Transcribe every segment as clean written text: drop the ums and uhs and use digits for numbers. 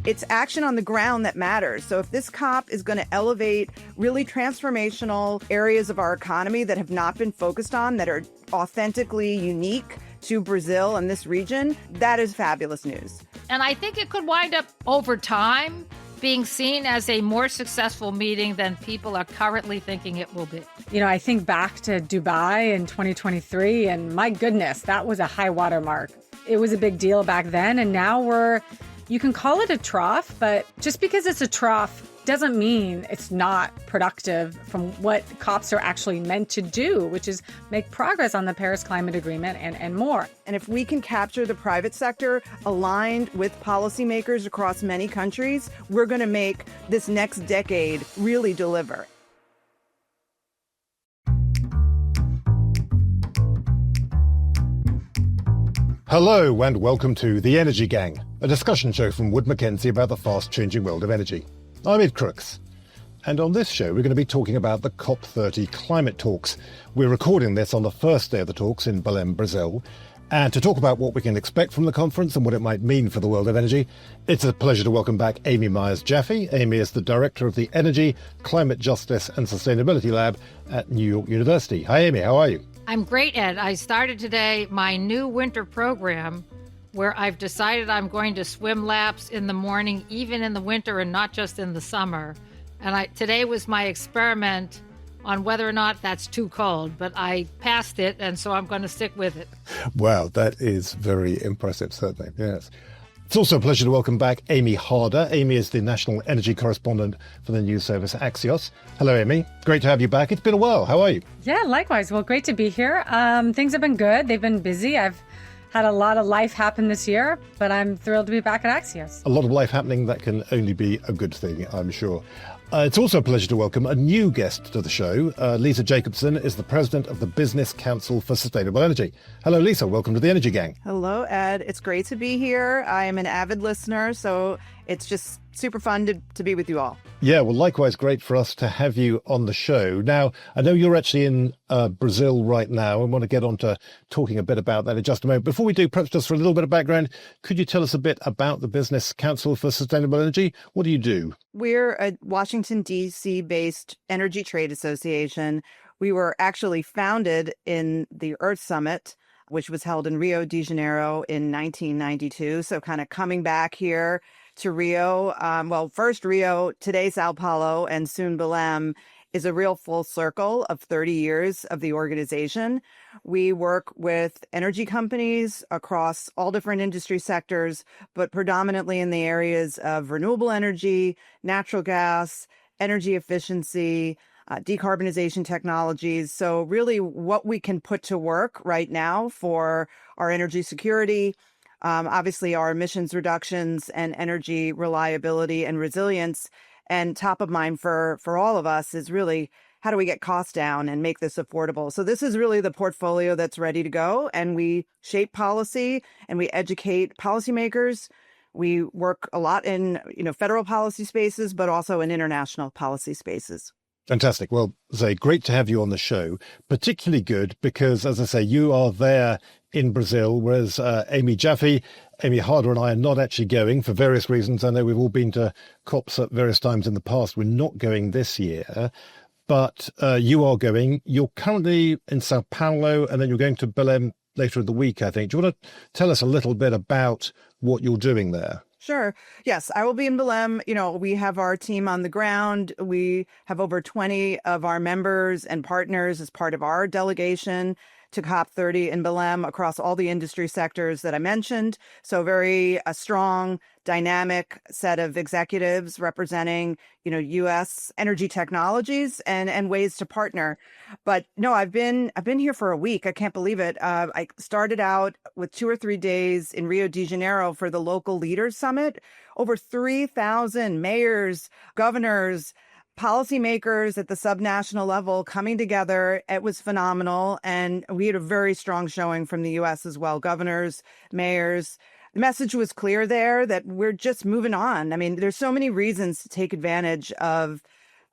It's action on the ground that matters. So if this COP is going to elevate really transformational areas of our economy that have not been focused on, that are authentically unique to Brazil and this region, that is fabulous news. And I think it could wind up over time being seen as a more successful meeting than people are currently thinking it will be. You know, I think back to Dubai in 2023, and my goodness, that was a high water mark. It was a big deal back then, and now you can call it a trough, but just because it's a trough doesn't mean it's not productive from what COPs are actually meant to do, which is make progress on the Paris Climate Agreement and more. And if we can capture the private sector aligned with policymakers across many countries, we're going to make this next decade really deliver. Hello and welcome to The Energy Gang, a discussion show from Wood Mackenzie about the fast-changing world of energy. I'm Ed Crooks, and on this show we're going to be talking about the COP30 climate talks. We're recording this on the first day of the talks in Belém, Brazil, and to talk about what we can expect from the conference and what it might mean for the world of energy, it's a pleasure to welcome back Amy Myers Jaffe. Amy is the Director of the Energy, Climate Justice and Sustainability Lab at New York University. Hi Amy, how are you? I'm great, Ed. I started today my new winter program where I've decided I'm going to swim laps in the morning, even in the winter and not just in the summer. And today was my experiment on whether or not that's too cold, but I passed it, and so I'm going to stick with it. Wow, that is very impressive, certainly, yes. It's also a pleasure to welcome back Amy Harder. Amy is the National Energy Correspondent for the news service Axios. Hello, Amy. Great to have you back. It's been a while. How are you? Yeah, likewise. Well, great to be here. Things have been good. They've been busy. I've had a lot of life happen this year, but I'm thrilled to be back at Axios. A lot of life happening, that can only be a good thing, I'm sure. It's also a pleasure to welcome a new guest to the show. Lisa Jacobson is the president of the Business Council for Sustainable Energy. Hello, Lisa. Welcome to the Energy Gang. Hello, Ed. It's great to be here. I am an avid listener, so it's just super fun to be with you all. Yeah, well, likewise, great for us to have you on the show. Now, I know you're actually in Brazil right now and want to get on to talking a bit about that in just a moment. Before we do, perhaps just for a little bit of background, could you tell us a bit about the Business Council for Sustainable Energy? What do you do? We're a Washington, D.C.-based energy trade association. We were actually founded in the Earth Summit, which was held in Rio de Janeiro in 1992. So kind of coming back here to Rio. First Rio, today Sao Paulo, and soon Belem, is a real full circle of 30 years of the organization. We work with energy companies across all different industry sectors, but predominantly in the areas of renewable energy, natural gas, energy efficiency, decarbonization technologies. So really what we can put to work right now for our energy security, obviously our emissions reductions and energy reliability and resilience. And top of mind for all of us is really how do we get costs down and make this affordable? So this is really the portfolio that's ready to go. And we shape policy and we educate policymakers. We work a lot in federal policy spaces, but also in international policy spaces. Fantastic. Well, Zay, great to have you on the show. Particularly good because, as I say, you are there in Brazil, whereas Amy Harder and I are not actually going for various reasons. I know we've all been to COPs at various times in the past. We're not going this year, but you are going. You're currently in Sao Paulo, and then you're going to Belém later in the week, I think. Do you want to tell us a little bit about what you're doing there? Sure. Yes, I will be in Belém. We have our team on the ground. We have over 20 of our members and partners as part of our delegation to COP30 in Belém across all the industry sectors that I mentioned. So very strong, dynamic set of executives representing, U.S. energy technologies and ways to partner. But no, I've been here for a week. I can't believe it. I started out with 2 or 3 days in Rio de Janeiro for the Local Leaders Summit. Over 3,000 mayors, governors, policymakers at the subnational level coming together. It was phenomenal. And we had a very strong showing from the U.S. as well. Governors, mayors. The message was clear there that we're just moving on. I mean, there's so many reasons to take advantage of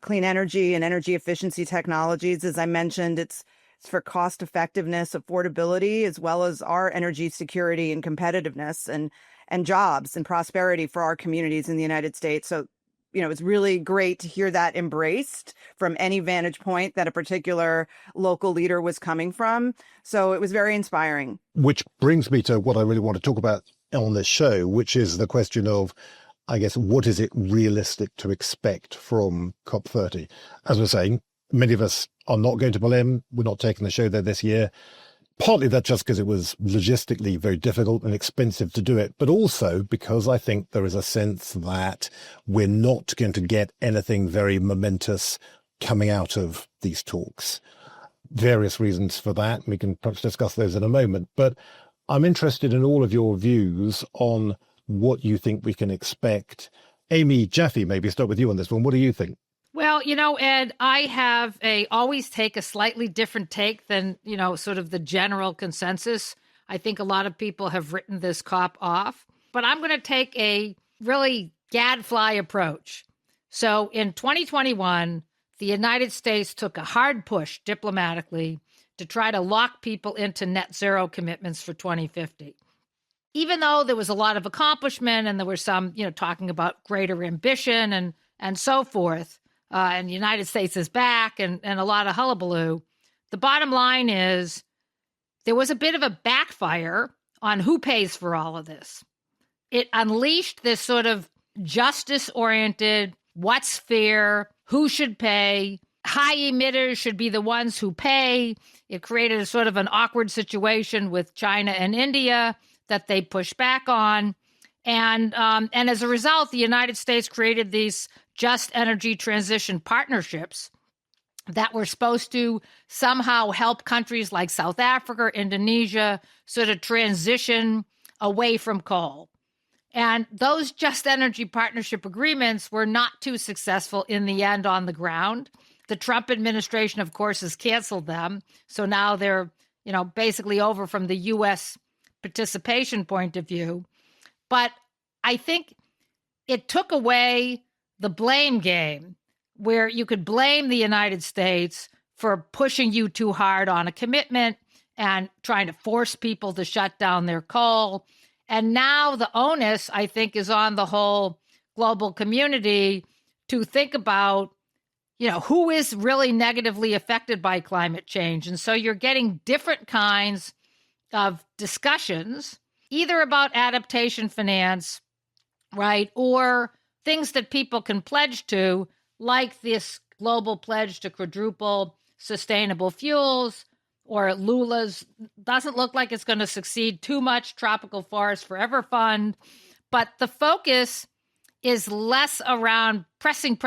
clean energy and energy efficiency technologies. As I mentioned, it's for cost effectiveness, affordability, as well as our energy security and competitiveness. And and jobs and prosperity for our communities in the United States. So, it's really great to hear that embraced from any vantage point that a particular local leader was coming from. So it was very inspiring. Which brings me to what I really want to talk about on this show, which is the question of, I guess, what is it realistic to expect from COP30? As we're saying, many of us are not going to Belém. We're not taking the show there this year. Partly that's just because it was logistically very difficult and expensive to do it, but also because I think there is a sense that we're not going to get anything very momentous coming out of these talks. Various reasons for that. We can perhaps discuss those in a moment, but I'm interested in all of your views on what you think we can expect. Amy Jaffe, maybe start with you on this one. What do you think? Well, Ed, I always take a slightly different take than, sort of the general consensus. I think a lot of people have written this COP off, but I'm going to take a really gadfly approach. So in 2021, the United States took a hard push diplomatically to try to lock people into net zero commitments for 2050. Even though there was a lot of accomplishment and there were some, talking about greater ambition and so forth, and the United States is back and a lot of hullabaloo. The bottom line is there was a bit of a backfire on who pays for all of this. It unleashed this sort of justice-oriented, what's fair, who should pay, high emitters should be the ones who pay. It created a sort of an awkward situation with China and India that they pushed back on. And as a result, the United States created these just energy transition partnerships that were supposed to somehow help countries like South Africa, Indonesia, sort of transition away from coal. And those just energy partnership agreements were not too successful in the end on the ground. The Trump administration, of course, has canceled them. So now they're, basically over from the U.S. participation point of view. But I think it took away the blame game where you could blame the United States for pushing you too hard on a commitment and trying to force people to shut down their coal. And now the onus, I think, is on the whole global community to think about, who is really negatively affected by climate change. And so you're getting different kinds of discussions, either about adaptation finance, right, or things that people can pledge to, like this global pledge to quadruple sustainable fuels, or Lula's doesn't look like it's going to succeed too much, Tropical Forest Forever Fund. But the focus is less around pressing,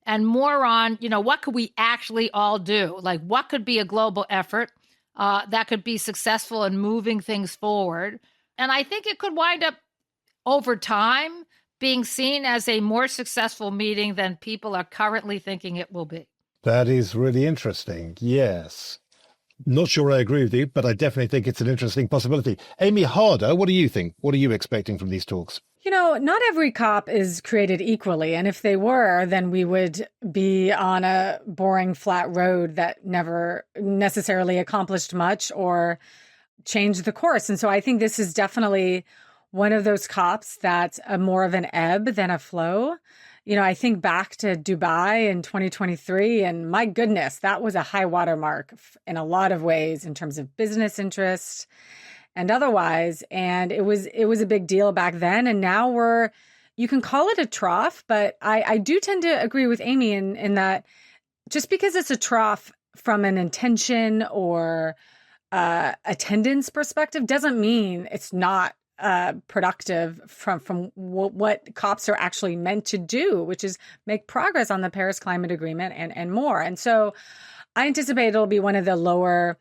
and more on, what could we actually all do? Like, what could be a global effort that could be successful in moving things forward? And I think it could wind up over time being seen as a more successful meeting than people are currently thinking it will be. That is really interesting. Yes. Not sure I agree with you, but I definitely think it's an interesting possibility. Amy Harder, what do you think? What are you expecting from these talks? Not every COP is created equally. And if they were, then we would be on a boring, flat road that never necessarily accomplished much or changed the course. And so I think this is definitely one of those COPs that's more of an ebb than a flow. I think back to Dubai in 2023, and my goodness, that was a high watermark in a lot of ways in terms of business interest and otherwise. And it was a big deal back then. And now you can call it a trough, but I do tend to agree with Amy in that just because it's a trough from an intention or attendance perspective doesn't mean it's not productive from what COPs are actually meant to do, which is make progress on the Paris Climate Agreement and more. And so I anticipate it'll be one of the lower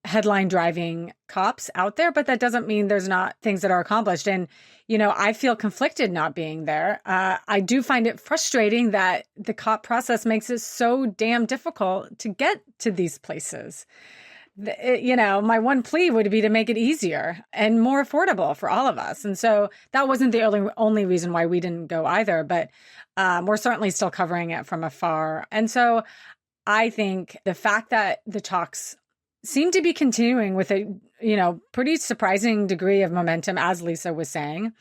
headline driving COPs out there, but that doesn't mean there's not things that are accomplished. And, I feel conflicted not being there. I do find it frustrating that the COP process makes it so damn difficult to get to these places. My one plea would be to make it easier and more affordable for all of us. And so that wasn't the only reason why we didn't go either, but we're certainly still covering it from afar. And so I think the fact that the talks seem to be continuing with a, pretty surprising degree of momentum, as Lisa was saying,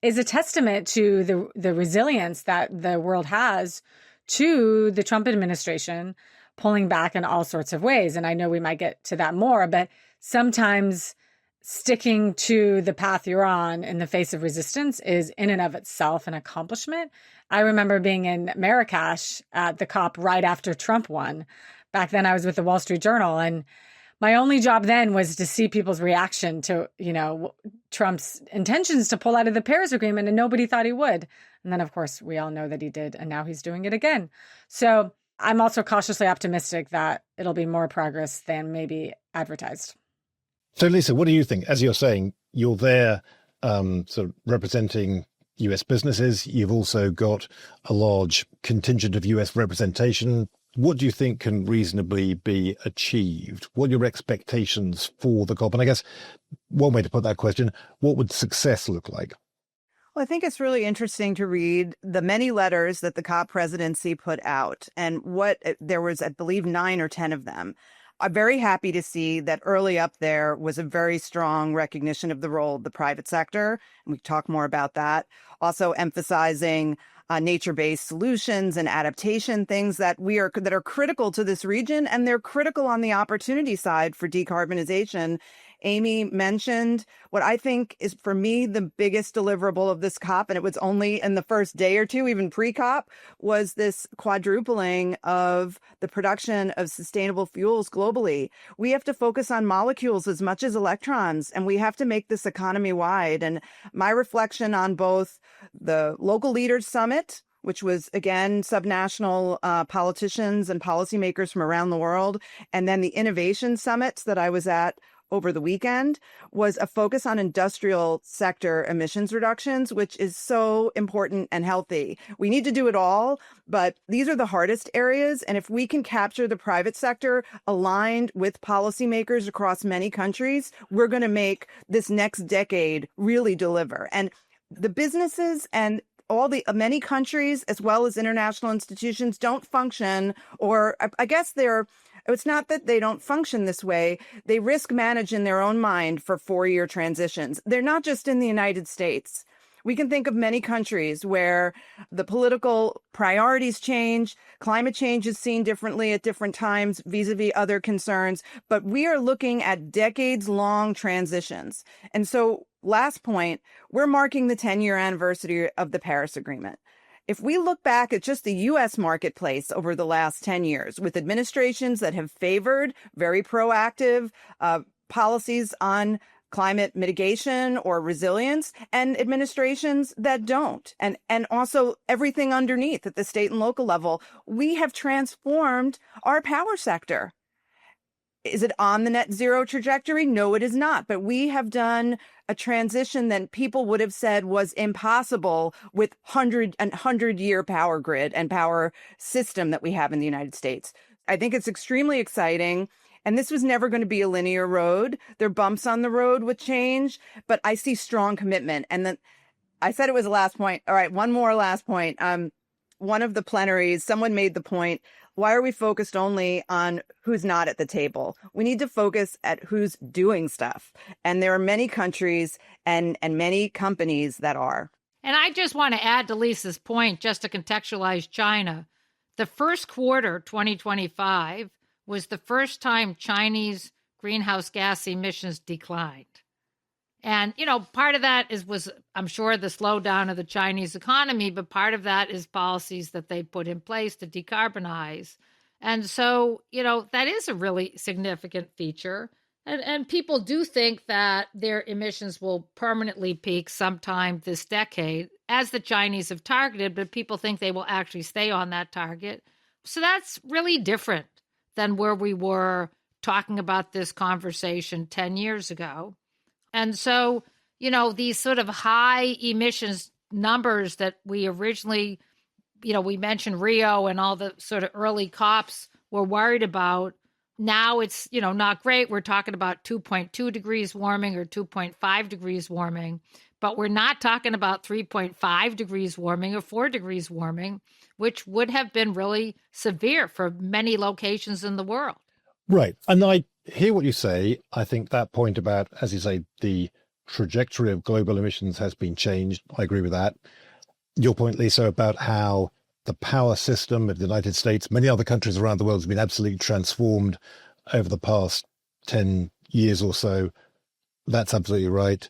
is a testament to the resilience that the world has to the Trump administration pulling back in all sorts of ways. And I know we might get to that more, but sometimes sticking to the path you're on in the face of resistance is in and of itself an accomplishment. I remember being in Marrakesh at the COP right after Trump won. Back then I was with the Wall Street Journal, and my only job then was to see people's reaction to, Trump's intentions to pull out of the Paris Agreement, and nobody thought he would. And then, of course, we all know that he did, and now he's doing it again. So I'm also cautiously optimistic that it'll be more progress than maybe advertised. So, Lisa, what do you think? As you're saying, you're there sort of representing US businesses. You've also got a large contingent of US representation. What do you think can reasonably be achieved? What are your expectations for the COP? And I guess one way to put that question, what would success look like? Well, I think it's really interesting to read the many letters that the COP presidency put out, and there was, I believe, 9 or 10 of them. I'm very happy to see that early up there was a very strong recognition of the role of the private sector. And we can talk more about that. Also emphasizing nature-based solutions and adaptation, things that are critical to this region, and they're critical on the opportunity side for decarbonization. Amy mentioned what I think is, for me, the biggest deliverable of this COP, and it was only in the first day or two, even pre-COP, was this quadrupling of the production of sustainable fuels globally. We have to focus on molecules as much as electrons, and we have to make this economy-wide. And my reflection on both the local leaders summit, which was, again, subnational politicians and policymakers from around the world, and then the innovation summits that I was at over the weekend, was a focus on industrial sector emissions reductions, which is so important and healthy. We need to do it all, but these are the hardest areas. And if we can capture the private sector aligned with policymakers across many countries, we're going to make this next decade really deliver. And the businesses and all the many countries, as well as international institutions, don't function, or I guess it's not that they don't function this way. They risk manage in their own mind for 4-year transitions. They're not just in the United States. We can think of many countries where the political priorities change, climate change is seen differently at different times vis-a-vis other concerns, but we are looking at decades-long transitions. And so, last point, we're marking the 10-year anniversary of the Paris Agreement. If we look back at just the U.S. marketplace over the last 10 years, with administrations that have favored very proactive policies on climate mitigation or resilience, and administrations that don't, and also everything underneath at the state and local level, we have transformed our power sector. Is it on the net zero trajectory? No, it is not. But we have done a transition that people would have said was impossible with 100-year power grid and power system that we have in the United States. I think it's extremely exciting. And this was never going to be a linear road. There are bumps on the road with change, but I see strong commitment. And then I said it was the last point. All right, one more last point. One of the plenaries, someone made the point, why are we focused only on who's not at the table? We need to focus at who's doing stuff. And there are many countries and many companies that are. And I just want to add to Lisa's point, just to contextualize China. The first quarter, 2025, was the first time Chinese greenhouse gas emissions declined. And, part of that was, I'm sure, the slowdown of the Chinese economy, but part of that is policies that they put in place to decarbonize. And so, that is a really significant feature. And people do think that their emissions will permanently peak sometime this decade, as the Chinese have targeted, but people think they will actually stay on that target. So that's really different than where we were talking about this conversation 10 years ago. And so, these sort of high emissions numbers that we originally, we mentioned Rio and all the sort of early COPs were worried about. Now it's, not great. We're talking about 2.2 degrees warming or 2.5 degrees warming, but we're not talking about 3.5 degrees warming or 4 degrees warming, which would have been really severe for many locations in the world. Right. And I hear what you say. I think that point about, as you say, the trajectory of global emissions has been changed. I agree with that. Your point, Lisa, about how the power system of the United States, many other countries around the world, has been absolutely transformed over the past 10 years or so. That's absolutely right.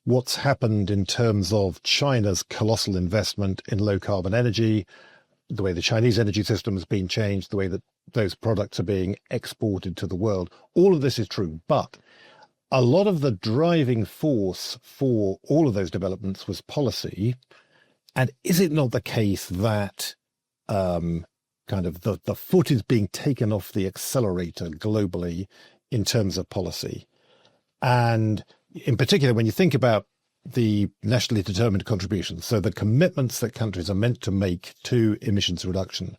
What's happened in terms of China's colossal investment in low carbon energy, the way the Chinese energy system has been changed, the way that those products are being exported to the world, all of this is true. But a lot of the driving force for all of those developments was policy. And is it not the case that kind of the foot is being taken off the accelerator globally in terms of policy? And in particular, when you think about the nationally determined contributions, so the commitments that countries are meant to make to emissions reduction,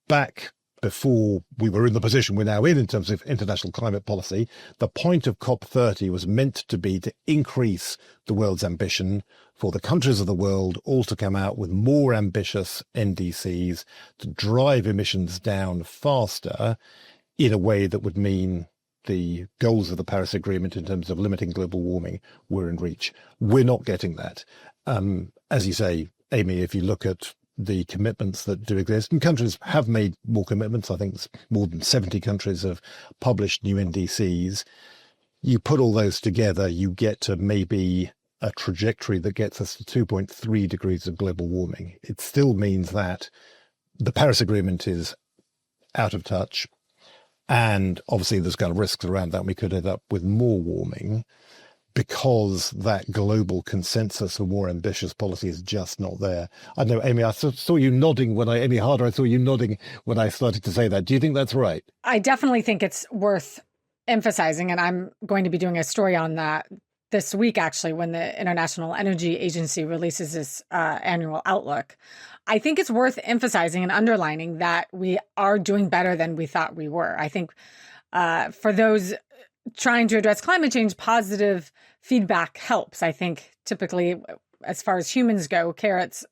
back before we were in the position we're now in terms of international climate policy, the point of COP30 was meant to be to increase the world's ambition for the countries of the world all to come out with more ambitious NDCs to drive emissions down faster in a way that would mean the goals of the Paris Agreement in terms of limiting global warming were in reach. We're not getting that. As you say, Amy, if you look at the commitments that do exist, and countries have made more commitments, I think more than 70 countries have published new NDCs. You put all those together, you get to maybe a trajectory that gets us to 2.3 degrees of global warming. It still means that the Paris Agreement is out of touch. And obviously there's kind of risks around that. We could end up with more warming because that global consensus for more ambitious policy is just not there. I know, Amy, I saw you nodding Amy Harder, I saw you nodding when I started to say that. Do you think that's right? I definitely think it's worth emphasizing, and I'm going to be doing a story on that this week, actually, when the International Energy Agency releases its annual outlook. I think it's worth emphasizing and underlining that we are doing better than we thought we were. I think for those trying to address climate change, positive feedback helps. I think typically, as far as humans go, carrots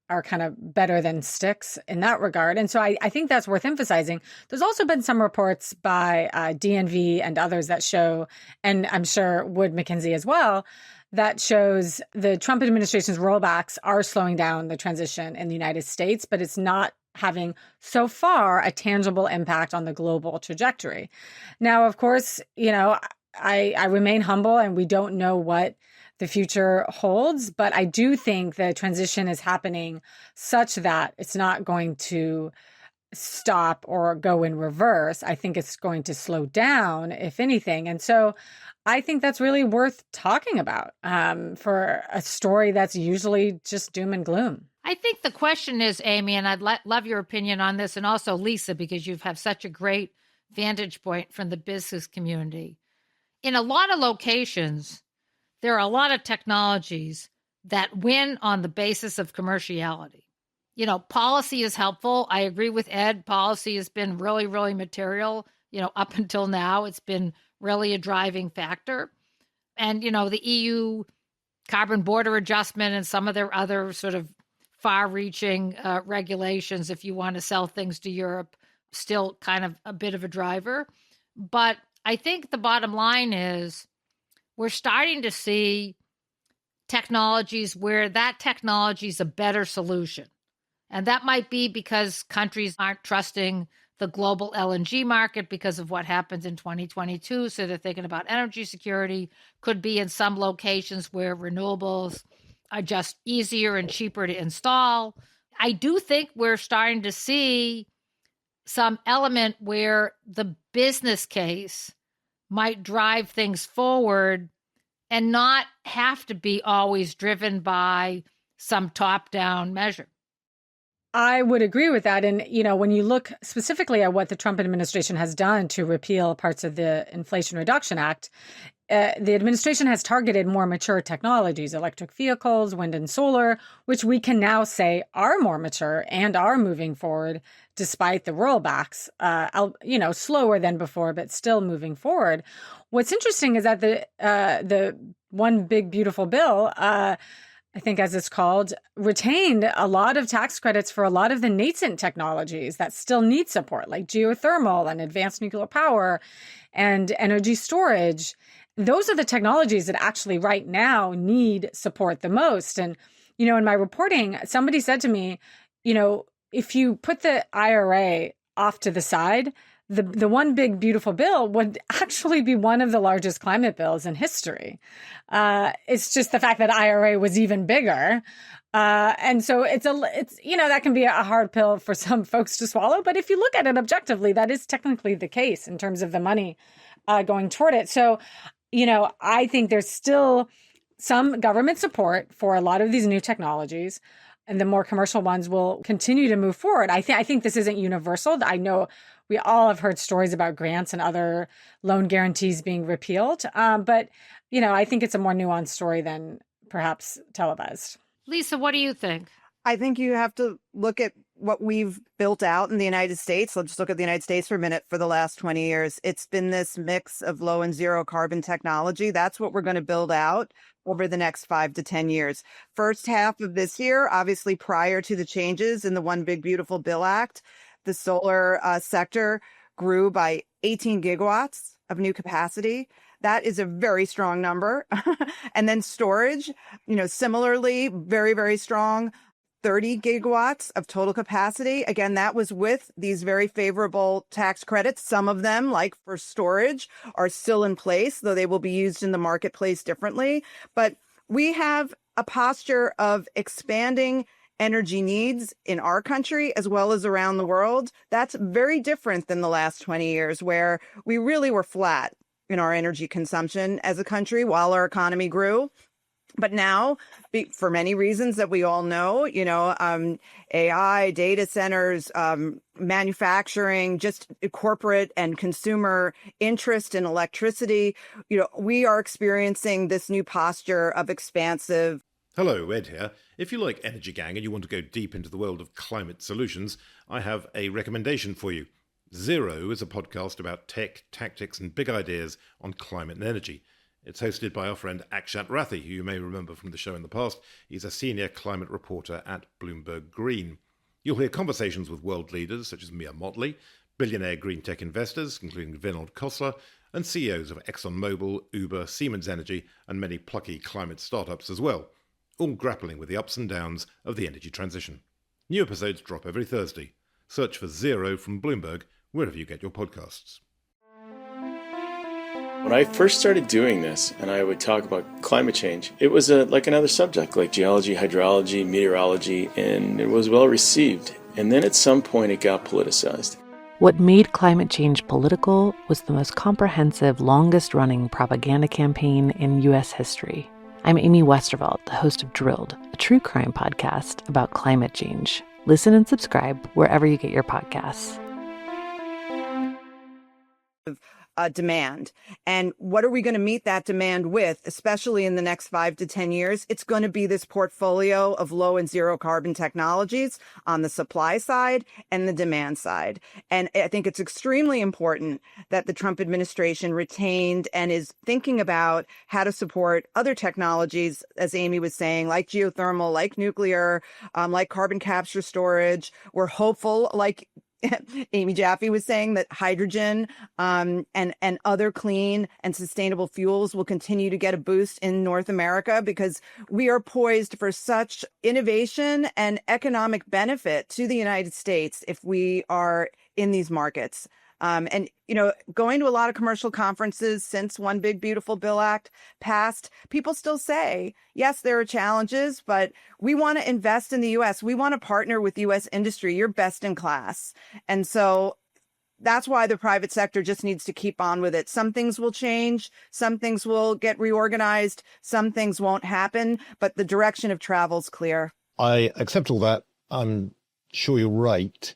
are kind of better than sticks in that regard. And so I think that's worth emphasizing. There's also been some reports by DNV and others that show, and I'm sure Wood Mackenzie as well, that shows the Trump administration's rollbacks are slowing down the transition in the United States, but it's not having so far a tangible impact on the global trajectory. Now, of course, I remain humble and we don't know what the future holds, but I do think the transition is happening such that it's not going to stop or go in reverse. I think it's going to slow down, if anything. And so I think that's really worth talking about for a story that's usually just doom and gloom. I think the question is, Amy, and I'd love your opinion on this, and also Lisa, because you have such a great vantage point from the business community. In a lot of locations, there are a lot of technologies that win on the basis of commerciality. Policy is helpful. I agree with Ed. Policy has been really, really material. Up until now, it's been really a driving factor. And, the EU carbon border adjustment and some of their other sort of far-reaching regulations, if you want to sell things to Europe, still kind of a bit of a driver. But I think the bottom line is we're starting to see technologies where that technology is a better solution. And that might be because countries aren't trusting the global LNG market because of what happens in 2022. So they're thinking about energy security. Could be in some locations where renewables are just easier and cheaper to install. I do think we're starting to see some element where the business case might drive things forward and not have to be always driven by some top-down measure. I would agree with that. And, when you look specifically at what the Trump administration has done to repeal parts of the Inflation Reduction Act, the administration has targeted more mature technologies, electric vehicles, wind and solar, which we can now say are more mature and are moving forward despite the rollbacks, slower than before, but still moving forward. What's interesting is that the one big, beautiful bill I think as it's called, retained a lot of tax credits for a lot of the nascent technologies that still need support, like geothermal and advanced nuclear power and energy storage. Those are the technologies that actually right now need support the most. And, in my reporting, somebody said to me, if you put the IRA off to the side, the one big beautiful bill would actually be one of the largest climate bills in history. It's just the fact that IRA was even bigger. And so it's that can be a hard pill for some folks to swallow. But if you look at it objectively, that is technically the case in terms of the money going toward it. So, I think there's still some government support for a lot of these new technologies, and the more commercial ones will continue to move forward. I think this isn't universal. I know we all have heard stories about grants and other loan guarantees being repealed. But, I think it's a more nuanced story than perhaps televised. Lisa, what do you think? I think you have to look at what we've built out in the United States. Let's just look at the United States for a minute. For the last 20 years, it's been this mix of low and zero carbon technology. That's what we're going to build out over the next 5 to 10 years. First half of this year, obviously prior to the changes in the One Big Beautiful Bill Act, the solar sector grew by 18 gigawatts of new capacity. That is a very strong number. And then storage, similarly, very, very strong. 30 gigawatts of total capacity. Again, that was with these very favorable tax credits. Some of them, like for storage, are still in place, though they will be used in the marketplace differently. But we have a posture of expanding energy needs in our country as well as around the world. That's very different than the last 20 years, where we really were flat in our energy consumption as a country while our economy grew. But now, for many reasons that we all know, AI, data centers, manufacturing, just corporate and consumer interest in electricity, we are experiencing this new posture of expansive. Hello, Ed here. If you like Energy Gang and you want to go deep into the world of climate solutions, I have a recommendation for you. Zero is a podcast about tech, tactics, and big ideas on climate and energy. It's hosted by our friend Akshat Rathi, who you may remember from the show in the past. He's a senior climate reporter at Bloomberg Green. You'll hear conversations with world leaders such as Mia Mottley, billionaire green tech investors, including Vinod Khosla, and CEOs of ExxonMobil, Uber, Siemens Energy, and many plucky climate startups as well, all grappling with the ups and downs of the energy transition. New episodes drop every Thursday. Search for Zero from Bloomberg wherever you get your podcasts. When I first started doing this, and I would talk about climate change, it was like another subject, like geology, hydrology, meteorology, and it was well received. And then at some point it got politicized. What made climate change political was the most comprehensive, longest-running propaganda campaign in U.S. history. I'm Amy Westervelt, the host of Drilled, a true crime podcast about climate change. Listen and subscribe wherever you get your podcasts. Demand. And what are we going to meet that demand with, especially in the next 5 to 10 years? It's going to be this portfolio of low and zero carbon technologies on the supply side and the demand side. And I think it's extremely important that the Trump administration retained and is thinking about how to support other technologies, as Amy was saying, like geothermal, like nuclear, like carbon capture storage. We're hopeful, like Amy Jaffe was saying, that hydrogen and other clean and sustainable fuels will continue to get a boost in North America, because we are poised for such innovation and economic benefit to the United States if we are in these markets. And, going to a lot of commercial conferences since One Big Beautiful Bill Act passed, people still say, yes, there are challenges, but we want to invest in the U.S. We want to partner with U.S. industry. You're best in class. And so that's why the private sector just needs to keep on with it. Some things will change. Some things will get reorganized. Some things won't happen, but the direction of travel is clear. I accept all that. I'm sure you're right.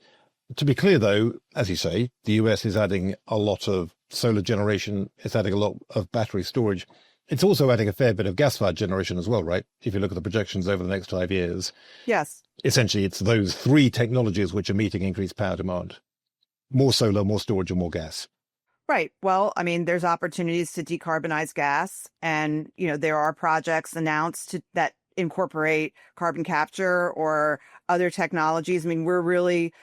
To be clear, though, as you say, the US is adding a lot of solar generation. It's adding a lot of battery storage. It's also adding a fair bit of gas-fired generation as well, right? If you look at the projections over the next 5 years. Yes. Essentially, it's those three technologies which are meeting increased power demand. More solar, more storage, and more gas. Right. Well, I mean, there's opportunities to decarbonize gas. And, there are projects announced that incorporate carbon capture or other technologies. I mean, we're really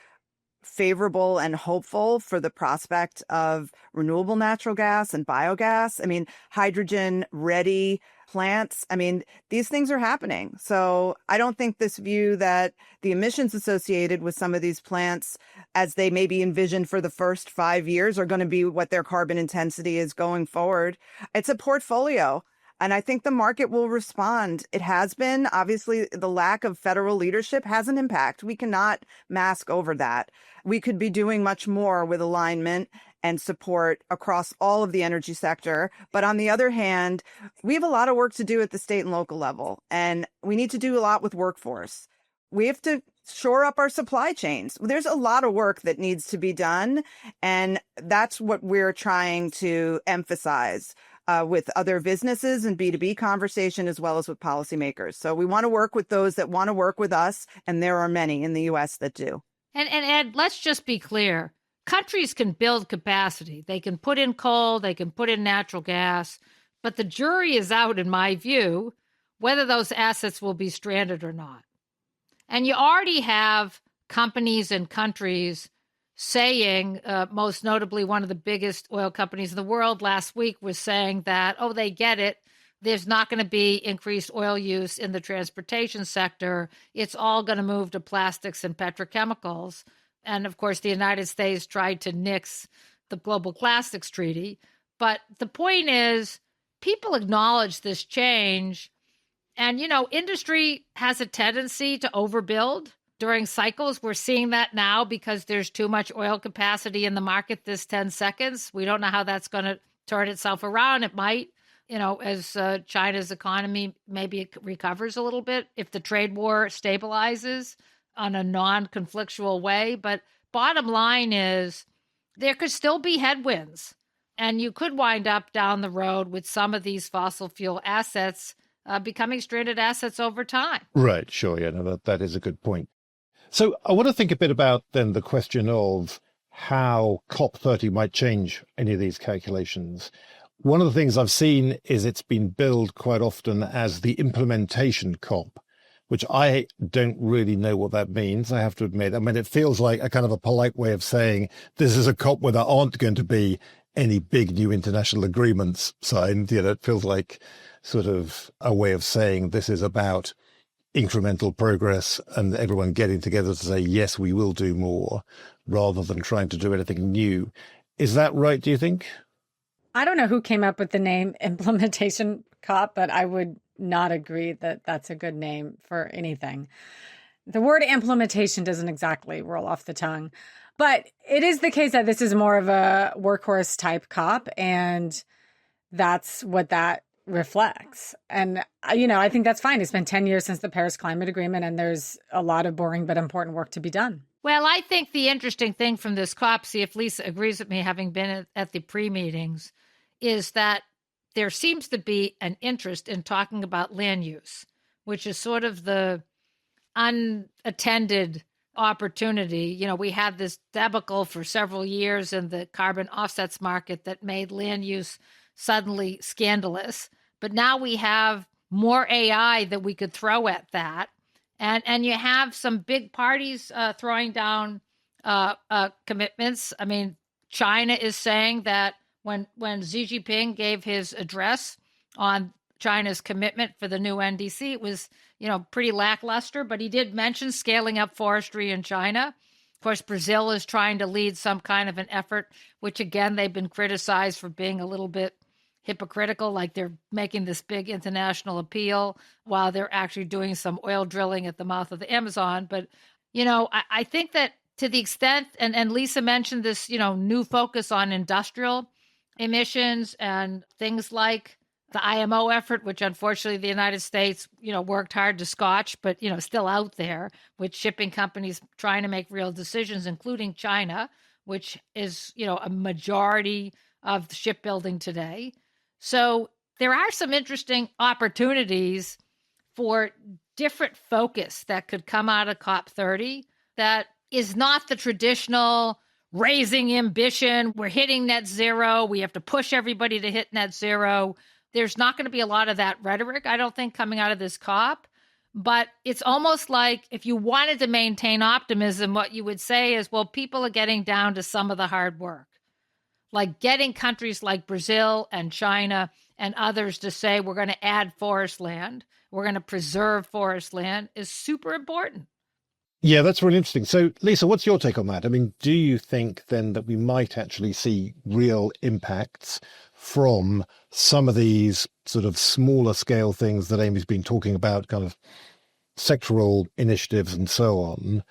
favorable and hopeful for the prospect of renewable natural gas and biogas. I mean, hydrogen ready plants. I mean, these things are happening. So I don't think this view that the emissions associated with some of these plants, as they may be envisioned for the first 5 years, are going to be what their carbon intensity is going forward. It's a portfolio. And I think the market will respond. It has been. Obviously, the lack of federal leadership has an impact. We cannot mask over that. We could be doing much more with alignment and support across all of the energy sector. But on the other hand, we have a lot of work to do at the state and local level. And we need to do a lot with workforce. We have to shore up our supply chains. There's a lot of work that needs to be done. And that's what we're trying to emphasize with other businesses and B2B conversation, as well as with policymakers. So we want to work with those that want to work with us, and there are many in the U.S. that do. And Ed, let's just be clear. Countries can build capacity. They can put in coal, they can put in natural gas, but the jury is out, in my view, whether those assets will be stranded or not. And you already have companies and countries saying, most notably one of the biggest oil companies in the world last week was saying that, oh, they get it. There's not going to be increased oil use in the transportation sector. It's all going to move to plastics and petrochemicals. And of course, the United States tried to nix the Global Plastics Treaty. But the point is, people acknowledge this change. And, you know, industry has a tendency to overbuild during cycles. We're seeing that now because there's too much oil capacity in the market this 10 seconds. We don't know how that's going to turn itself around. It might, you know, as China's economy maybe it recovers a little bit if the trade war stabilizes on a non-conflictual way. But bottom line is there could still be headwinds, and you could wind up down the road with some of these fossil fuel assets becoming stranded assets over time. Right, sure. Yeah, no, that is a good point. So I want to think a bit about then the question of how COP30 might change any of these calculations. One of the things I've seen is it's been billed quite often as the implementation COP, which I don't really know what that means, I have to admit. I mean, it feels like a kind of a polite way of saying this is a COP where there aren't going to be any big new international agreements signed. You know, it feels like sort of a way of saying this is about incremental progress and everyone getting together to say, yes, we will do more, rather than trying to do anything new. Is that right, do you think? I don't know who came up with the name Implementation COP, but I would not agree that that's a good name for anything. The word implementation doesn't exactly roll off the tongue, but it is the case that this is more of a workhorse type COP, and that's what that reflects. And, you know, I think that's fine. It's been 10 years since the Paris Climate Agreement, and there's a lot of boring but important work to be done. Well, I think the interesting thing from this COP, see if Lisa agrees with me, having been at the pre-meetings, is that there seems to be an interest in talking about land use, which is sort of the unattended opportunity. You know, we had this debacle for several years in the carbon offsets market that made land use suddenly scandalous. But now we have more AI that we could throw at that. And you have some big parties throwing down commitments. I mean, China is saying that when Xi Jinping gave his address on China's commitment for the new NDC, it was, you know, pretty lackluster, but he did mention scaling up forestry in China. Of course, Brazil is trying to lead some kind of an effort, which again, they've been criticized for being a little bit hypocritical, like they're making this big international appeal while they're actually doing some oil drilling at the mouth of the Amazon. But, you know, I think that to the extent, and Lisa mentioned this, you know, new focus on industrial emissions and things like the IMO effort, which unfortunately the United States, you know, worked hard to scotch, but, you know, still out there with shipping companies trying to make real decisions, including China, which is, you know, a majority of shipbuilding today. So there are some interesting opportunities for different focus that could come out of COP30 that is not the traditional raising ambition. We're hitting net zero. We have to push everybody to hit net zero. There's not going to be a lot of that rhetoric, I don't think, coming out of this COP. But it's almost like if you wanted to maintain optimism, what you would say is, well, people are getting down to some of the hard work, like getting countries like Brazil and China and others to say we're going to add forest land, we're going to preserve forest land is super important. Yeah, that's really interesting. So, Lisa, what's your take on that? I mean, do you think then that we might actually see real impacts from some of these sort of smaller scale things that Amy's been talking about, kind of sectoral initiatives and so on,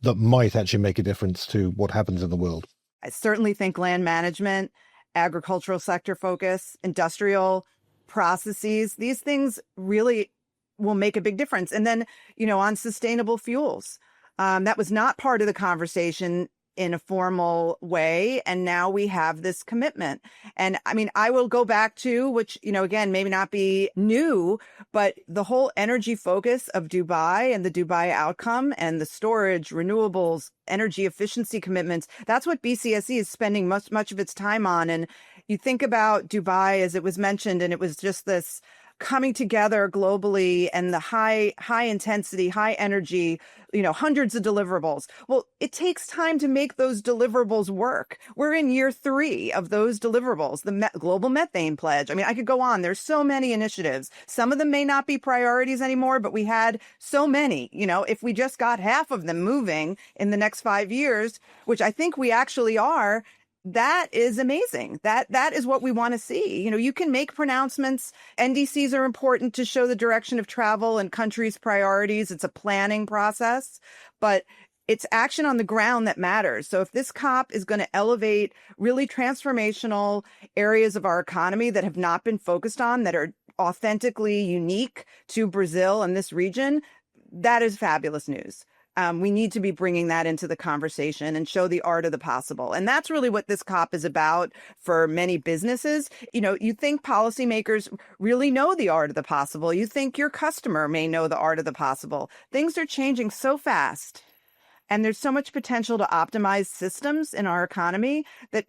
that might actually make a difference to what happens in the world? I certainly think land management, agricultural sector focus, industrial processes, these things really will make a big difference. And then, on sustainable fuels, that was not part of the conversation in a formal way. And now we have this commitment. And I mean, I will go back to, which, again, maybe not be new, but the whole energy focus of Dubai and the Dubai outcome and the storage, renewables, energy efficiency commitments. That's what BCSE is spending much of its time on. And you think about Dubai, as it was mentioned, and it was just this coming together globally and the high intensity, high energy, hundreds of deliverables. Well, it takes time to make those deliverables work. We're in year 3 of those deliverables, the global methane pledge. I mean, I could go on. There's so many initiatives. Some of them may not be priorities anymore, but we had so many. If we just got half of them moving in the next 5 years, which I think we actually are, that is amazing. That is what we want to see. You can make pronouncements. NDCs are important to show the direction of travel and countries' priorities. It's a planning process, but it's action on the ground that matters. So if this COP is going to elevate really transformational areas of our economy that have not been focused on, that are authentically unique to Brazil and this region, that is fabulous news. We need to be bringing that into the conversation and show the art of the possible. And that's really what this COP is about for many businesses. You think policymakers really know the art of the possible. You think your customer may know the art of the possible. Things are changing so fast. And there's so much potential to optimize systems in our economy that,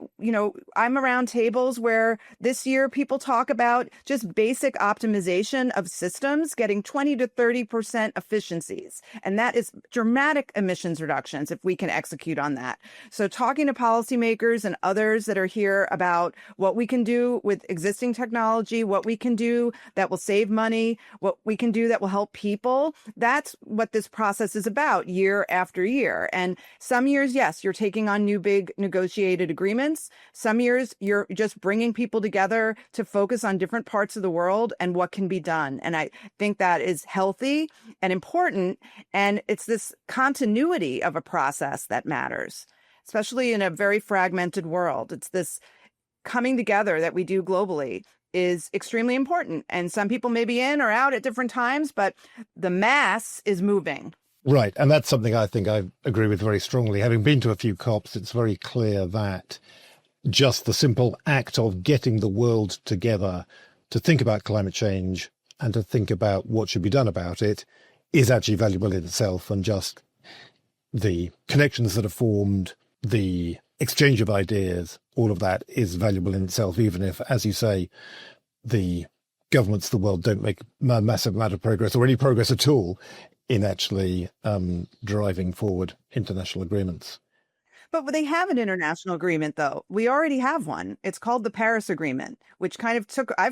I'm around tables where this year people talk about just basic optimization of systems, getting 20 to 30% efficiencies. And that is dramatic emissions reductions if we can execute on that. So talking to policymakers and others that are here about what we can do with existing technology, what we can do that will save money, what we can do that will help people, that's what this process is about year after year. And some years, yes, you're taking on new big negotiated agreements. Some years you're just bringing people together to focus on different parts of the world and what can be done. And I think that is healthy and important. And it's this continuity of a process that matters, especially in a very fragmented world. It's this coming together that we do globally is extremely important. And some people may be in or out at different times, but the mass is moving. Right. And that's something I think I agree with very strongly. Having been to a few COPs, it's very clear that just the simple act of getting the world together to think about climate change and to think about what should be done about it is actually valuable in itself. And just the connections that are formed, the exchange of ideas, all of that is valuable in itself, even if, as you say, the governments of the world don't make a massive amount of progress or any progress at all in actually driving forward international agreements. But they have an international agreement, though. We already have one. It's called the Paris Agreement, which kind of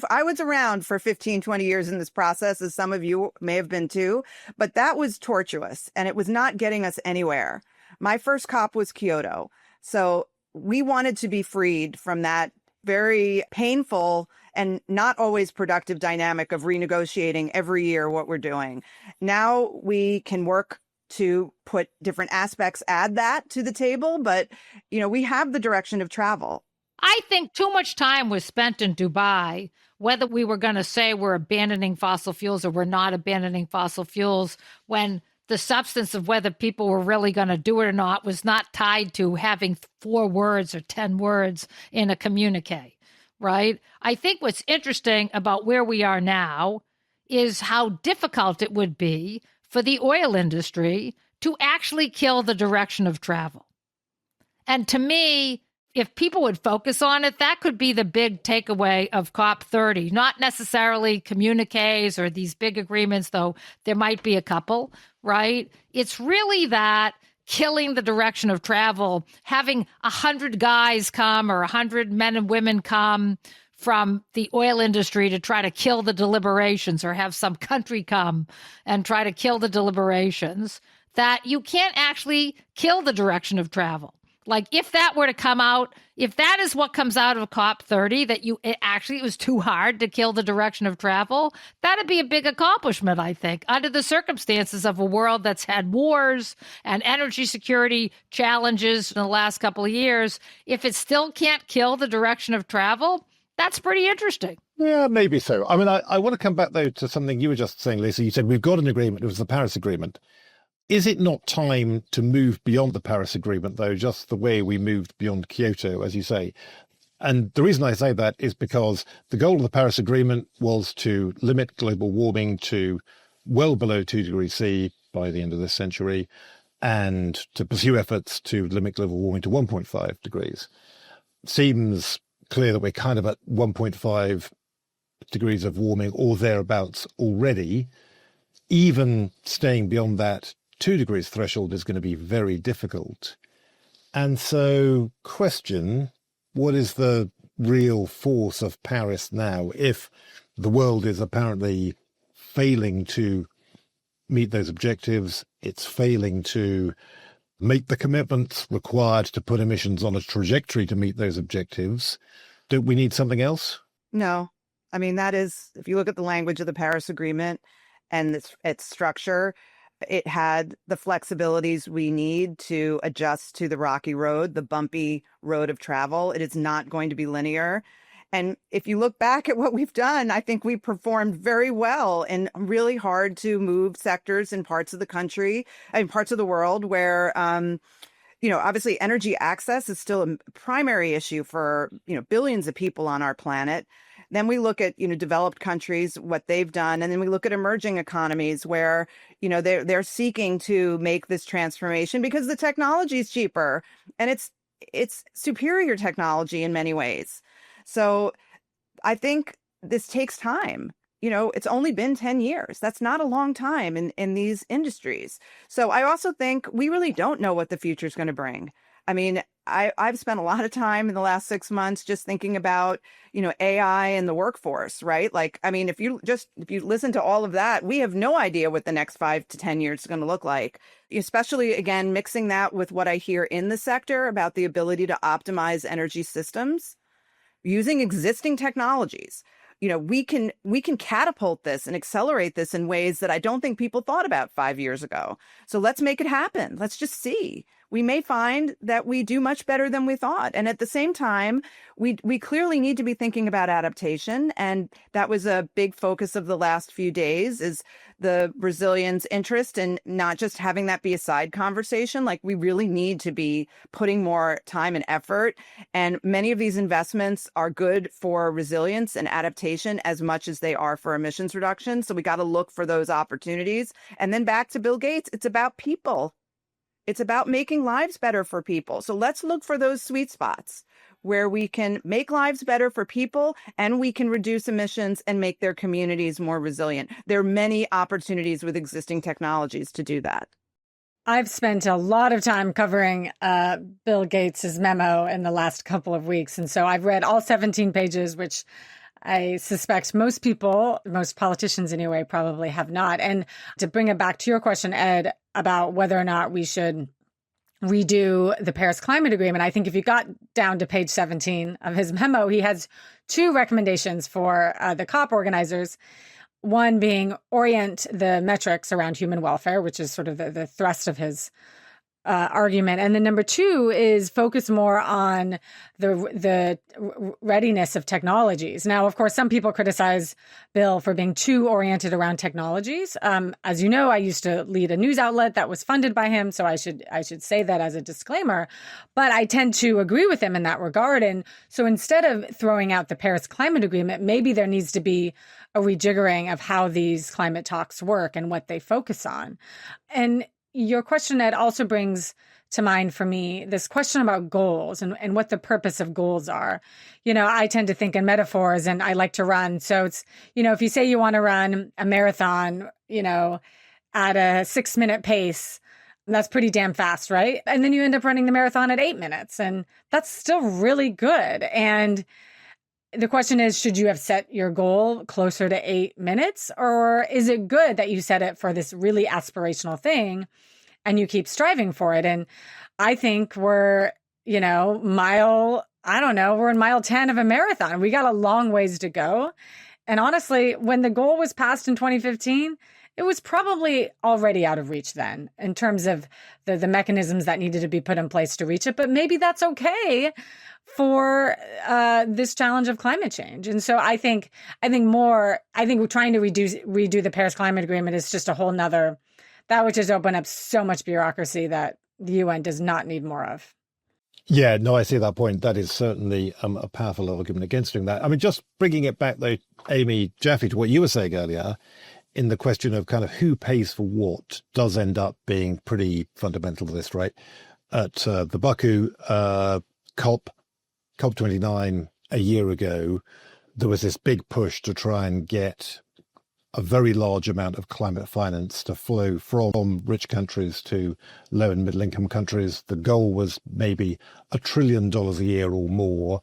I was around for 15, 20 years in this process, as some of you may have been too, but that was tortuous and it was not getting us anywhere. My first COP was Kyoto. So we wanted to be freed from that very painful and not always productive dynamic of renegotiating every year what we're doing. Now we can work to put different aspects, add that to the table, but we have the direction of travel. I think too much time was spent in Dubai, whether we were going to say we're abandoning fossil fuels or we're not abandoning fossil fuels, when the substance of whether people were really going to do it or not was not tied to having 4 words or 10 words in a communique. Right? I think what's interesting about where we are now is how difficult it would be for the oil industry to actually kill the direction of travel. And to me, if people would focus on it, that could be the big takeaway of COP30. Not necessarily communiques or these big agreements, though there might be a couple, right? It's really that killing the direction of travel, having 100 guys come or 100 men and women come from the oil industry to try to kill the deliberations, or have some country come and try to kill the deliberations, that you can't actually kill the direction of travel. Like, if that were to come out, if that is what comes out of COP30, that it was too hard to kill the direction of travel, that'd be a big accomplishment, I think, under the circumstances of a world that's had wars and energy security challenges in the last couple of years. If it still can't kill the direction of travel, that's pretty interesting. Yeah, maybe so. I mean, I want to come back, though, to something you were just saying, Lisa. You said we've got an agreement. It was the Paris Agreement. Is it not time to move beyond the Paris Agreement, though, just the way we moved beyond Kyoto, as you say? And the reason I say that is because the goal of the Paris Agreement was to limit global warming to well below 2 degrees C by the end of this century, and to pursue efforts to limit global warming to 1.5 degrees. Seems clear that we're kind of at 1.5 degrees of warming or thereabouts already. Even staying beyond that 2 degrees threshold is going to be very difficult. And so, question, what is the real force of Paris now if the world is apparently failing to meet those objectives? It's failing to make the commitments required to put emissions on a trajectory to meet those objectives. Don't we need something else? No. I mean, that is, if you look at the language of the Paris Agreement and its structure, it had the flexibilities we need to adjust to the rocky road, the bumpy road of travel. It is not going to be linear. And if you look back at what we've done, I think we performed very well in really hard to move sectors in parts of the country and parts of the world where, obviously energy access is still a primary issue for, billions of people on our planet. Then we look at, developed countries, what they've done. And then we look at emerging economies where, they're seeking to make this transformation because the technology is cheaper and it's superior technology in many ways. So I think this takes time. It's only been 10 years. That's not a long time in these industries. So I also think we really don't know what the future is going to bring. I mean, I've spent a lot of time in the last 6 months just thinking about, AI and the workforce, right? Like, I mean, if you listen to all of that, we have no idea what the next 5 to 10 years is going to look like, especially, again, mixing that with what I hear in the sector about the ability to optimize energy systems using existing technologies. We can catapult this and accelerate this in ways that I don't think people thought about 5 years ago. So let's make it happen. Let's just see. We may find that we do much better than we thought. And at the same time, we clearly need to be thinking about adaptation. And that was a big focus of the last few days, is the Brazilians' interest in not just having that be a side conversation. Like, we really need to be putting more time and effort. And many of these investments are good for resilience and adaptation as much as they are for emissions reduction. So we got to look for those opportunities. And then back to Bill Gates, it's about people. It's about making lives better for people. So let's look for those sweet spots where we can make lives better for people and we can reduce emissions and make their communities more resilient. There are many opportunities with existing technologies to do that. I've spent a lot of time covering Bill Gates's memo in the last couple of weeks. And so I've read all 17 pages, which I suspect most people, most politicians anyway, probably have not. And to bring it back to your question, Ed, about whether or not we should redo the Paris Climate Agreement, I think if you got down to page 17 of his memo, he has 2 recommendations for the COP organizers. One being orient the metrics around human welfare, which is sort of the thrust of his argument. And then number 2 is focus more on the readiness of technologies. Now, of course, some people criticize Bill for being too oriented around technologies. As you know, I used to lead a news outlet that was funded by him, so I should say that as a disclaimer. But I tend to agree with him in that regard. And so instead of throwing out the Paris Climate Agreement, maybe there needs to be a rejiggering of how these climate talks work and what they focus on. And your question, Ed, also brings to mind for me, this question about goals and what the purpose of goals are. I tend to think in metaphors and I like to run. So it's, if you say you want to run a marathon, at a 6-minute pace, that's pretty damn fast, right? And then you end up running the marathon at 8 minutes, and that's still really good. And the question is, should you have set your goal closer to 8 minutes? Or is it good that you set it for this really aspirational thing and you keep striving for it? And I think we're, we're in mile 10 of a marathon. We got a long ways to go. And honestly, when the goal was passed in 2015, it was probably already out of reach then in terms of the mechanisms that needed to be put in place to reach it. But maybe that's okay for this challenge of climate change. And so I think we're trying to redo the Paris Climate Agreement is just a whole nother, that would just open up so much bureaucracy that the UN does not need more of. Yeah, no, I see that point. That is certainly a powerful argument against doing that. I mean, just bringing it back, though, Amy Jaffe, to what you were saying earlier, in the question of kind of who pays for what does end up being pretty fundamental to this, right? At the Baku COP29 a year ago, there was this big push to try and get a very large amount of climate finance to flow from rich countries to low and middle income countries. The goal was maybe $1 trillion a year or more.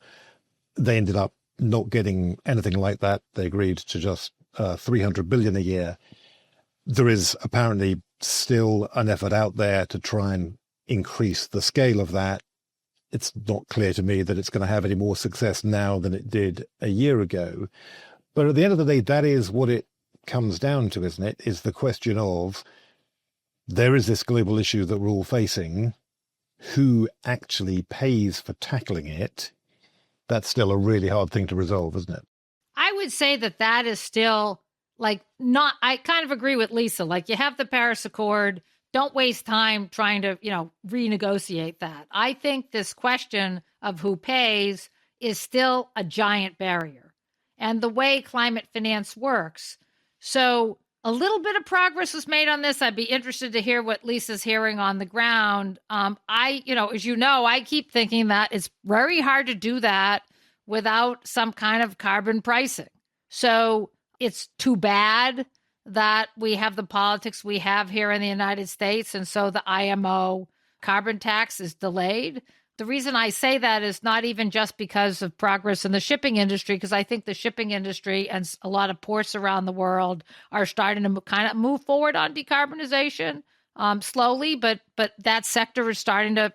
They ended up not getting anything like that. They agreed to just 300 billion a year. There is apparently still an effort out there to try and increase the scale of that. It's not clear to me that it's going to have any more success now than it did a year ago. But at the end of the day, that is what it comes down to, isn't it? Is the question of, there is this global issue that we're all facing. Who actually pays for tackling it? That's still a really hard thing to resolve, isn't it? I would say that is still I kind of agree with Lisa. Like, you have the Paris Accord. Don't waste time trying to, renegotiate that. I think this question of who pays is still a giant barrier. And the way climate finance works. So a little bit of progress was made on this. I'd be interested to hear what Lisa's hearing on the ground. I keep thinking that it's very hard to do that without some kind of carbon pricing. So it's too bad that we have the politics we have here in the United States. And so the IMO carbon tax is delayed. The reason I say that is not even just because of progress in the shipping industry, because I think the shipping industry and a lot of ports around the world are starting to kind of move forward on decarbonization slowly, but that sector is starting to,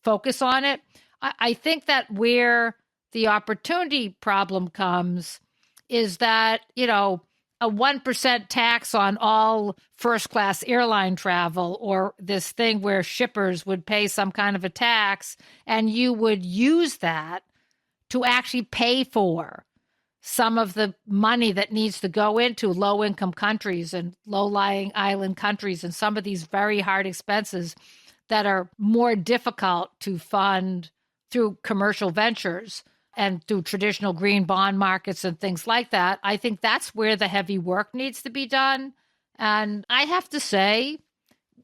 focus on it. I think that where the opportunity problem comes is that, a 1% tax on all first-class airline travel, or this thing where shippers would pay some kind of a tax, and you would use that to actually pay for some of the money that needs to go into low-income countries and low-lying island countries and some of these very hard expenses that are more difficult to fund through commercial ventures and through traditional green bond markets and things like that. I think that's where the heavy work needs to be done. And I have to say,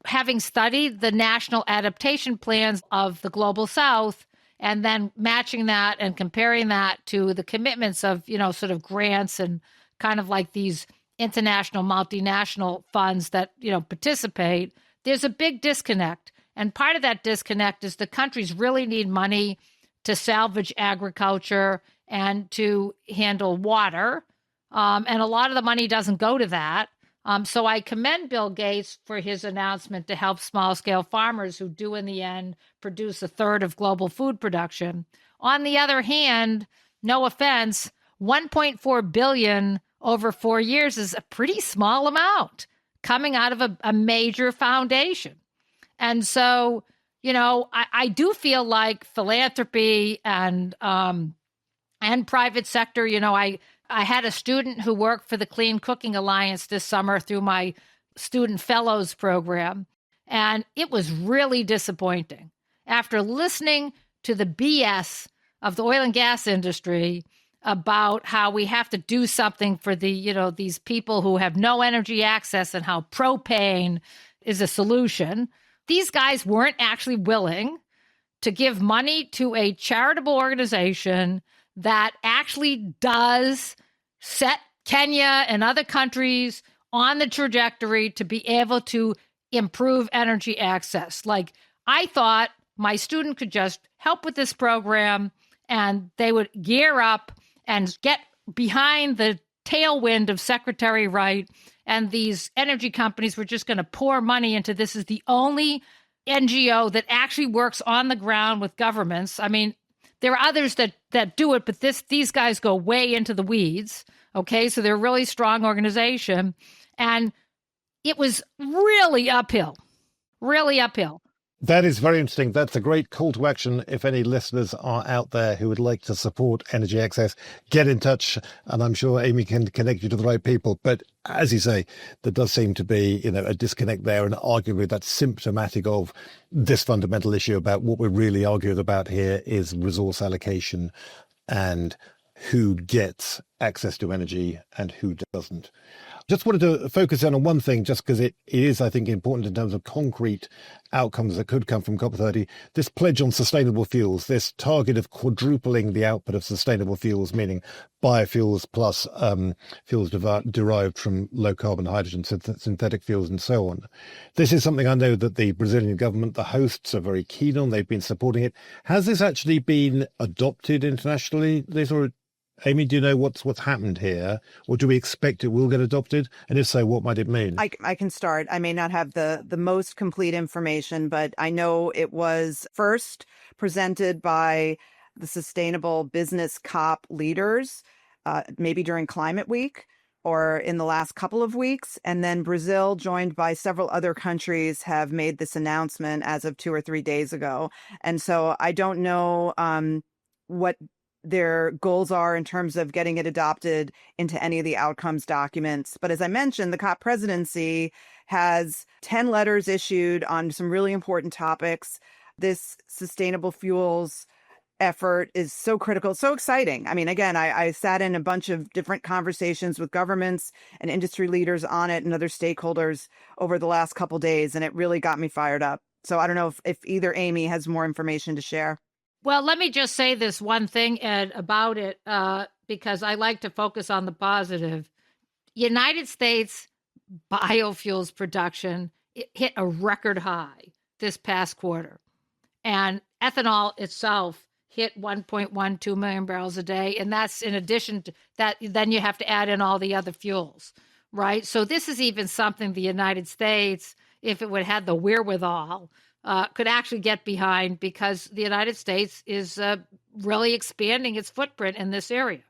having studied the national adaptation plans of the Global South, and then matching that and comparing that to the commitments of, sort of grants and kind of like these international, multinational funds that, participate, there's a big disconnect. And part of that disconnect is the countries really need money to salvage agriculture and to handle water. And a lot of the money doesn't go to that. So I commend Bill Gates for his announcement to help small-scale farmers who do, in the end, produce a third of global food production. On the other hand, no offense, $1.4 billion over 4 years is a pretty small amount coming out of a major foundation. And so, I do feel like philanthropy and private sector, I had a student who worked for the Clean Cooking Alliance this summer through my student fellows program. And it was really disappointing. After listening to the BS of the oil and gas industry about how we have to do something for the, these people who have no energy access and how propane is a solution. these guys weren't actually willing to give money to a charitable organization that actually does set Kenya and other countries on the trajectory to be able to improve energy access. Like, I thought my student could just help with this program and they would gear up and get behind the tailwind of Secretary Wright, and these energy companies were just going to pour money into this. Is the only NGO that actually works on the ground with governments. I mean, there are others that do it, but these guys go way into the weeds. Okay, so they're a really strong organization. And it was really uphill. That is very interesting. That's a great call to action. If any listeners are out there who would like to support energy access, get in touch, and I'm sure Amy can connect you to the right people. But as you say, there does seem to be, a disconnect there, and arguably that's symptomatic of this fundamental issue about what we're really arguing about here is resource allocation and who gets access to energy and who doesn't. Just wanted to focus in on one thing, just because it is, I think, important in terms of concrete outcomes that could come from COP30. This pledge on sustainable fuels, this target of quadrupling the output of sustainable fuels, meaning biofuels plus fuels derived from low carbon hydrogen, synthetic fuels and so on. This is something I know that the Brazilian government, the hosts, are very keen on. They've been supporting it. Has this actually been adopted internationally? Amy, do you know what's happened here, or do we expect it will get adopted? And if so, what might it mean? I can start. I may not have the most complete information, but I know it was first presented by the Sustainable Business COP leaders, maybe during Climate Week or in the last couple of weeks. And then Brazil, joined by several other countries, have made this announcement as of 2 or 3 days ago. And so I don't know what their goals are in terms of getting it adopted into any of the outcomes documents. But as I mentioned, the COP presidency has 10 letters issued on some really important topics. This sustainable fuels effort is so critical, so exciting. I mean, again, I sat in a bunch of different conversations with governments and industry leaders on it and other stakeholders over the last couple of days, and it really got me fired up. So I don't know if either Amy has more information to share. Well, let me just say this one thing, Ed, about it, because I like to focus on the positive. United States biofuels production hit a record high this past quarter. And ethanol itself hit 1.12 million barrels a day. And that's in addition to that, then you have to add in all the other fuels, right? So this is even something the United States, if it would have the wherewithal, could actually get behind, because the United States is really expanding its footprint in this area.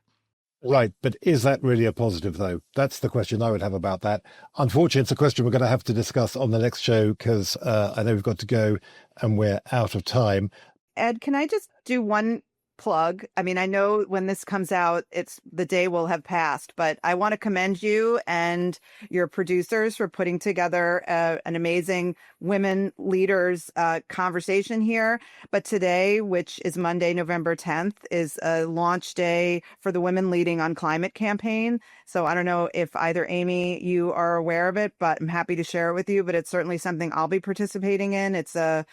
Right. But is that really a positive, though? That's the question I would have about that. Unfortunately, it's a question we're going to have to discuss on the next show, because I know we've got to go and we're out of time. Ed, can I just do one plug? I mean, I know when this comes out, the day will have passed, but I want to commend you and your producers for putting together an amazing women leaders conversation here. But today, which is Monday, November 10th, is a launch day for the Women Leading on Climate campaign. So I don't know if either Amy, you are aware of it, but I'm happy to share it with you. But it's certainly something I'll be participating in. It's a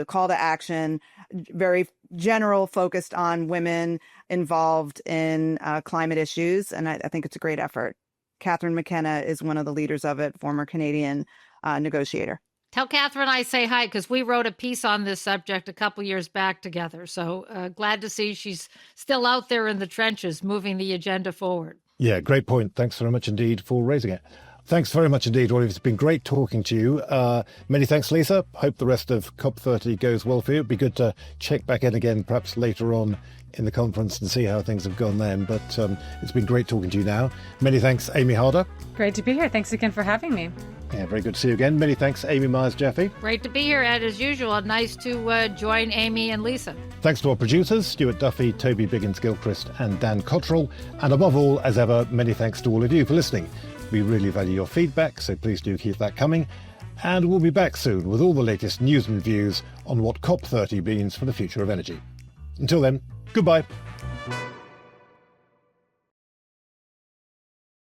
call to action, very general, focused on women involved in climate issues. And I think it's a great effort. Catherine McKenna is one of the leaders of it, former Canadian negotiator. Tell Catherine I say hi, because we wrote a piece on this subject a couple years back together. So glad to see she's still out there in the trenches, moving the agenda forward. Yeah, great point. Thanks very much indeed for raising it. Thanks very much indeed, Olive. It's been great talking to you. Many thanks, Lisa. Hope the rest of COP30 goes well for you. It'd be good to check back in again, perhaps later on in the conference, and see how things have gone then. But it's been great talking to you now. Many thanks, Amy Harder. Great to be here. Thanks again for having me. Yeah, very good to see you again. Many thanks, Amy Myers Jaffe. Great to be here, Ed, as usual. Nice to join Amy and Lisa. Thanks to our producers, Stuart Duffy, Toby Biggins-Gilchrist and Dan Cottrell. And above all, as ever, many thanks to all of you for listening. We really value your feedback, so please do keep that coming. And we'll be back soon with all the latest news and views on what COP30 means for the future of energy. Until then, goodbye.